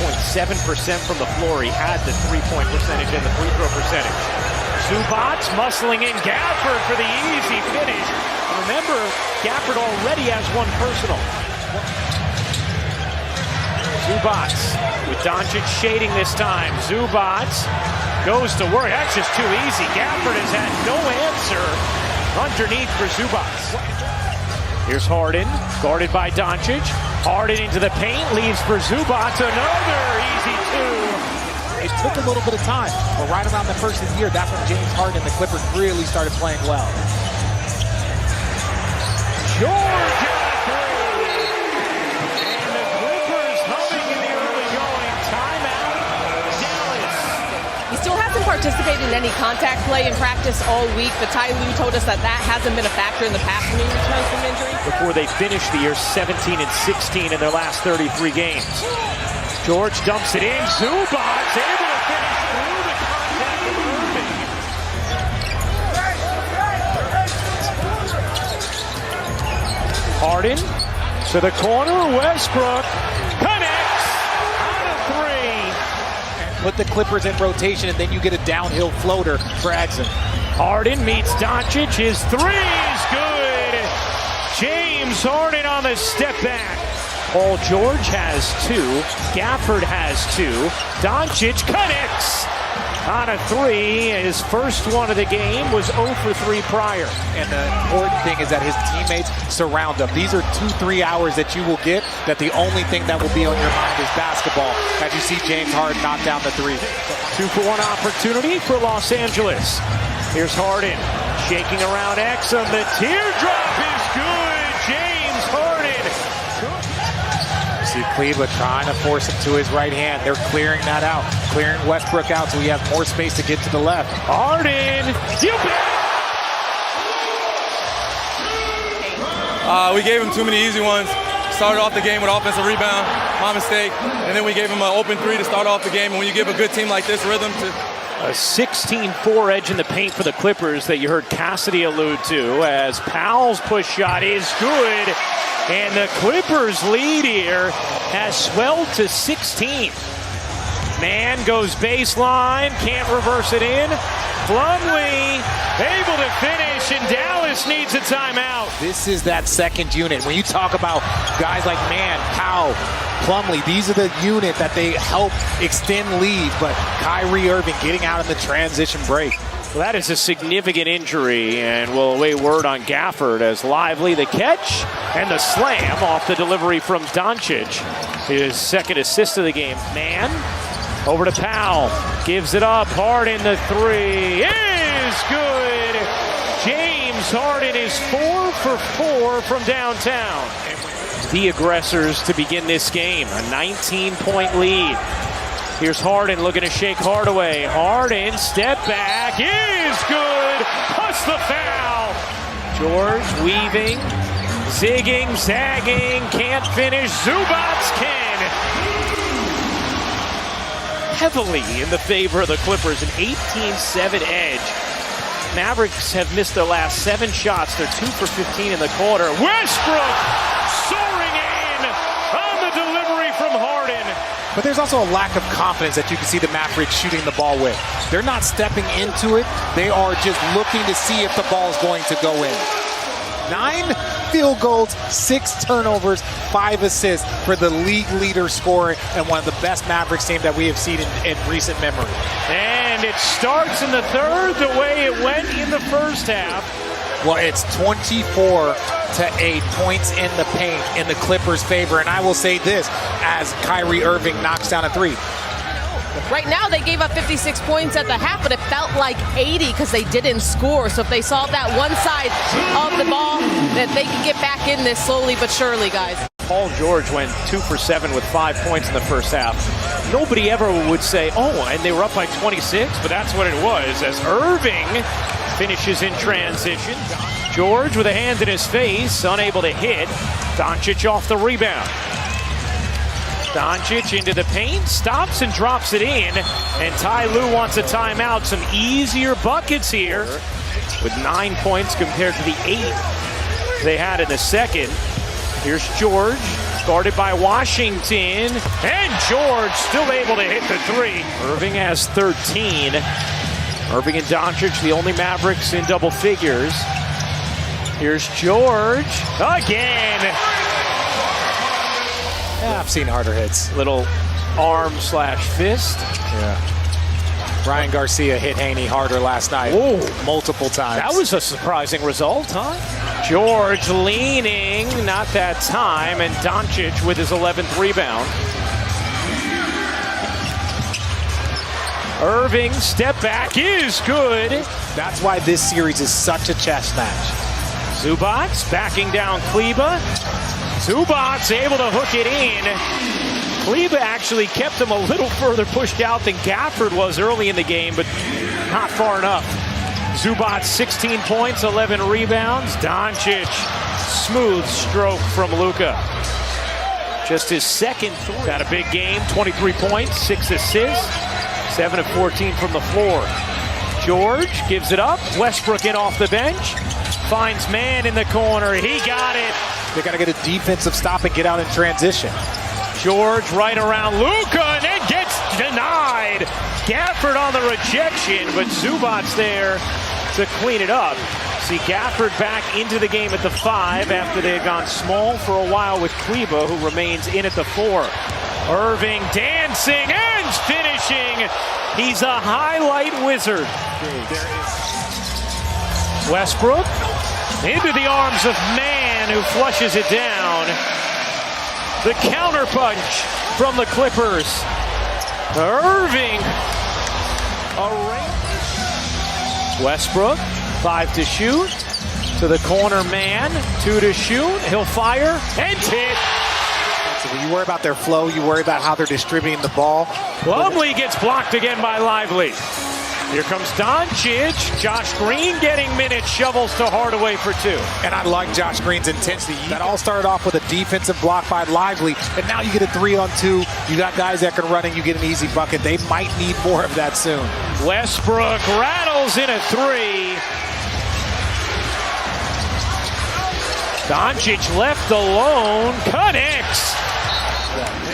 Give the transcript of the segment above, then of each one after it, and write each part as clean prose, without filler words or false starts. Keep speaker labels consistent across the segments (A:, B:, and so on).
A: 38.7% from the floor. He had the three-point percentage and the free throw percentage. Zubac muscling in Gafford for the easy finish. Remember, Gafford already has one personal. Zubac with Doncic shading this time. Zubac goes to work. That's just too easy. Gafford has had no answer underneath for Zubac. Here's Harden, guarded by Doncic. Harden into the paint, leaves for Zubac. Another easy two.
B: It took a little bit of time, but right around the first of the year, that's when James Harden and the Clippers really started playing well.
A: George at three. And the Clippers humming in the early going. Timeout, Dallas.
C: He still hasn't participated in any contact play in practice all week, but Ty Lue told us that hasn't been a factor in the past when he returns from injury.
A: Before they finish the year 17-16 in their last 33 games. George dumps it in. Zubac able to finish through the contact of Irving. Harden to the corner. Westbrook connects on a three.
B: Put the Clippers in rotation, and then you get a downhill floater for Exum.
A: Harden meets Doncic. His three is good. James Harden on the step back. Paul George has two. Gafford has two. Doncic connects on a three. His first one of the game was 0 for 3 prior.
B: And the important thing is that his teammates surround him. These are 2-3 hours that you will get, that the only thing that will be on your mind is basketball as you see James Harden knock down the three.
A: 2-for-1 opportunity for Los Angeles. Here's Harden shaking around Exum. The teardrop is good. James Harden.
B: See Cleveland trying to force him to his right hand. They're clearing that out, clearing Westbrook out so he has more space to get to the left.
A: Harden,
D: we gave him too many easy ones. Started off the game with offensive rebound, my mistake, and then we gave him an open three to start off the game. And when you give a good team like this rhythm to...
A: A 16-4 edge in the paint for the Clippers that you heard Cassidy allude to, as Powell's push shot is good. And the Clippers lead here has swelled to 16. Man goes baseline, can't reverse it in. Plumlee able to finish, and Dallas needs a timeout.
B: This is that second unit. When you talk about guys like Mann, Powell, Plumlee, these are the unit that they help extend leads, but Kyrie Irving getting out in the transition break.
A: Well, that is a significant injury, and we'll await word on Gafford as Lively the catch and the slam off the delivery from Doncic. His second assist of the game. Man over to Powell, gives it up. Harden the three is good. James Harden is 4 for 4 from downtown. The aggressors to begin this game, a 19-point lead. Here's Harden looking to shake Hardaway. Harden, step back, is good, plus the foul. George weaving, zigging, zagging, can't finish. Zubac can. Heavily in the favor of the Clippers, an 18-7 edge. Mavericks have missed their last 7 shots. They're 2 for 15 in the quarter. Westbrook soaring in on the delivery from Harden.
B: But there's also a lack of confidence that you can see the Mavericks shooting the ball with. They're not stepping into it. They are just looking to see if the ball is going to go in. 9 field goals, 6 turnovers, 5 assists for the league leader scorer and one of the best Mavericks teams that we have seen in recent memory.
A: And it starts in the third the way it went in the first half.
B: Well, it's 24-8 points in the paint in the Clippers' favor. And I will say this, as Kyrie Irving knocks down a three.
C: Right now, they gave up 56 points at the half, but it felt like 80 because they didn't score. So if they saw that one side of the ball, that they could get back in this slowly but surely, guys.
A: Paul George went 2 for 7 with 5 points in the first half. Nobody ever would say, oh, and they were up by 26, but that's what it was, as Irving finishes in transition. George with a hand in his face, unable to hit. Doncic off the rebound. Doncic into the paint, stops and drops it in. And Ty Lue wants a timeout. Some easier buckets here with 9 points compared to the 8 they had in the second. Here's George Guarded by Washington. And George still able to hit the three. Irving has 13. Irving and Doncic, the only Mavericks in double figures. Here's George again.
B: Yeah, I've seen harder hits.
A: Little arm/fist.
B: Yeah. Ryan Garcia hit Haney harder last night.
A: Oh,
B: multiple times.
A: that was a surprising result, huh? George leaning, not that time, and Doncic with his 11th rebound. Irving, step back is good.
B: That's why this series is such a chess match.
A: Zubac backing down Kleba. Zubac able to hook it in. Kleba actually kept him a little further pushed out than Gafford was early in the game, but not far enough. Zubac 16 points, 11 rebounds. Doncic, smooth stroke from Luka. Just his second three. Had a big game, 23 points, 6 assists, 7 of 14 from the floor. George gives it up. Westbrook in off the bench. Finds man in the corner. He got it.
B: They got to get a defensive stop and get out in transition.
A: George right around Luka and then gets denied. Gafford on the rejection, but Zubac's there to clean it up. See Gafford back into the game at the 5 after they had gone small for a while with Kleba, who remains in at the 4. Irving dancing and finishing. He's a highlight wizard. Westbrook into the arms of man, who flushes it down. The counterpunch from the Clippers. Irving. Westbrook, 5 to shoot. To the corner man, 2 to shoot. He'll fire and hit.
B: So when you worry about their flow, you worry about how they're distributing the ball.
A: Plumlee gets blocked again by Lively. Here comes Doncic. Josh Green getting minutes, shovels to Hardaway for 2.
B: And I like Josh Green's intensity. That all started off with a defensive block by Lively, and now you get a 3-on-2. You got guys that can run and you get an easy bucket. They might need more of that soon.
A: Westbrook rattles in a 3. Doncic left alone, connects.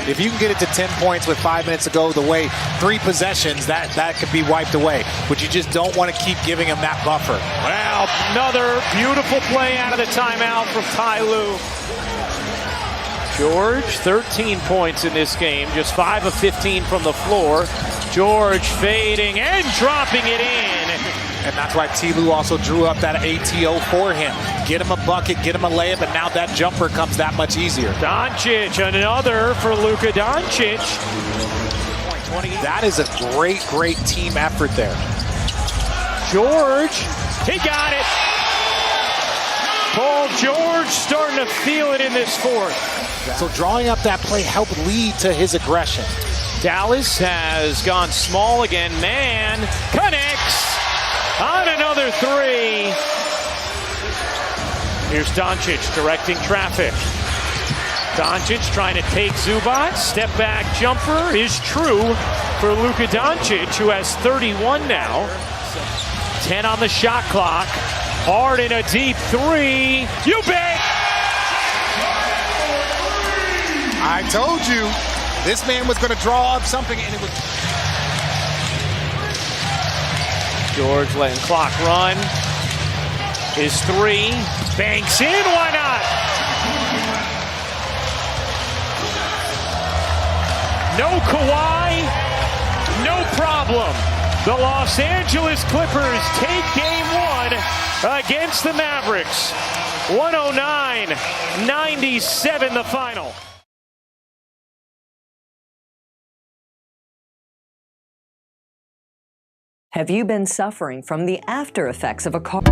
B: If you can get it to 10 points with 5 minutes to go the way, 3 possessions, that could be wiped away. But you just don't want to keep giving him that buffer.
A: Well, another beautiful play out of the timeout from Ty Lue. George, 13 points in this game, just 5 of 15 from the floor. George fading and dropping it in.
B: And that's why Ty Lue also drew up that ATO for him. Get him a bucket, get him a layup, and now that jumper comes that much easier.
A: Doncic, another for Luka Doncic.
B: That is a great, great team effort there.
A: George, he got it. Paul George starting to feel it in this 4th.
B: So drawing up that play helped lead to his aggression.
A: Dallas has gone small again. Man connects on another 3. Here's Doncic directing traffic. Doncic trying to take Zubac. Step back jumper is true for Luka Doncic, who has 31 now. 10 on the shot clock. Hard in a deep 3. You bet!
B: I told you this man was going to draw up something, and it was.
A: George letting clock run. His 3. Banks in, why not? No Kawhi, no problem. The Los Angeles Clippers take game 1 against the Mavericks. 109-97 the final.
E: Have you been suffering from the after effects of a car?